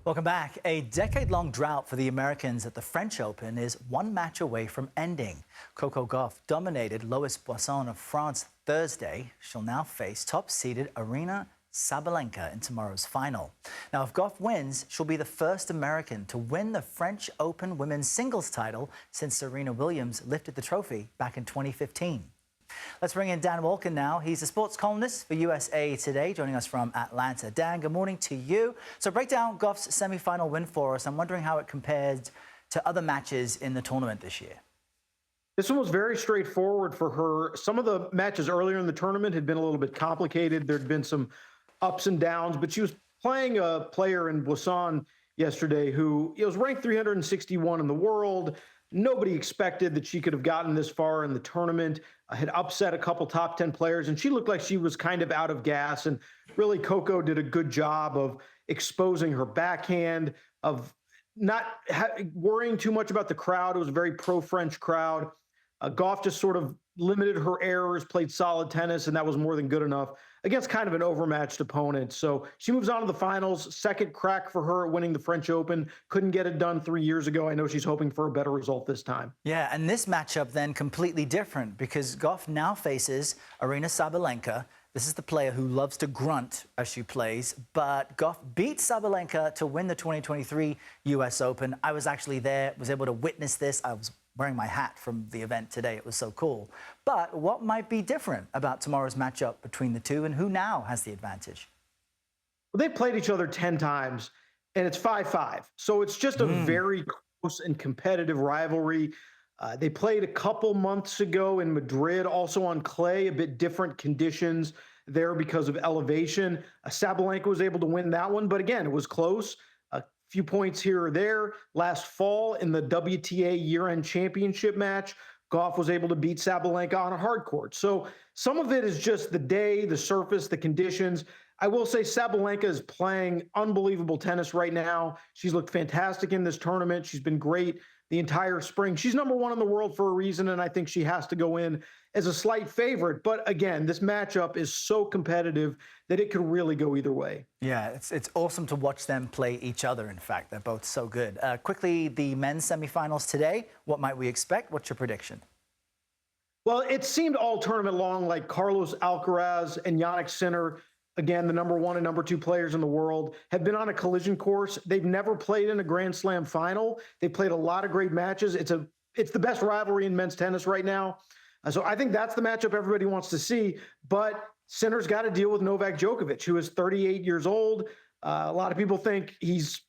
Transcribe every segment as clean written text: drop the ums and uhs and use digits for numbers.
Welcome back. A decade-long drought for the Americans at the French Open is one match away from ending. Coco Gauff dominated Lois Boisson of France Thursday. She'll now face top-seeded Aryna Sabalenka in tomorrow's final. Now, if Gauff wins, she'll be the first American to win the French Open women's singles title since Serena Williams lifted the trophy back in 2015. Let's bring in Dan Wolken now. He's a sports columnist for USA Today, joining us from Atlanta. Dan, good morning to you. So break down Gauff's semi-final win for us. I'm wondering how it compared to other matches in the tournament this year. This one was very straightforward for her. Some of the matches earlier in the tournament had been a little bit complicated. There'd been some ups and downs, but she was playing a player in Boisson yesterday who was ranked 361 in the world. Nobody expected that she could have gotten this far in the tournament, had upset a couple top 10 players, and she looked like she was kind of out of gas. And really, Coco did a good job of exposing her backhand, of not worrying too much about the crowd. It was a very pro-French crowd. Gauff just sort of limited her errors, played solid tennis, and that was more than good enough against kind of an overmatched opponent. So she moves on to the finals. Second crack for her at winning the French Open. Couldn't get it done 3 years ago. I know she's hoping for a better result this time. Yeah, and this matchup then completely different because Gauff now faces Aryna Sabalenka. This is the player who loves to grunt as she plays, but Gauff beat Sabalenka to win the 2023 U.S. Open. I was actually there, was able to witness this. I was wearing my hat from the event today. It was so cool. But what might be different about tomorrow's matchup between the two, and who now has the advantage? Well, they've played each other 10 times, and it's 5-5. So it's just a very close and competitive rivalry. They played a couple months ago in Madrid, also on clay, a bit different conditions there because of elevation. Sabalenka was able to win that one, but again, it was close. A few points here or there. Last fall in the WTA year-end championship match, Gauff was able to beat Sabalenka on a hard court. So some of it is just the day, the surface, the conditions. I will say Sabalenka is playing unbelievable tennis right now. She's looked fantastic in this tournament. She's been great the entire spring. She's number one in the world for a reason, and I think she has to go in as a slight favorite. But again, this matchup is so competitive that it could really go either way. Yeah, it's awesome to watch them play each other, in fact. They're both so good. Quickly, the men's semifinals today. What might we expect? What's your prediction? Well, it seemed all tournament long like Carlos Alcaraz and Jannik Sinner, again, the number one and number two players in the world, have been on a collision course. They've never played in a Grand Slam final. They've played a lot of great matches. It's the best rivalry in men's tennis right now. So I think that's the matchup everybody wants to see. But Sinner's got to deal with Novak Djokovic, who is 38 years old. A lot of people think his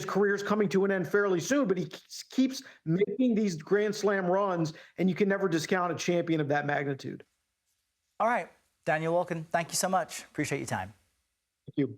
career's coming to an end fairly soon, but he keeps making these Grand Slam runs, and you can never discount a champion of that magnitude. All right, Daniel Wolken, thank you so much. Appreciate your time. Thank you.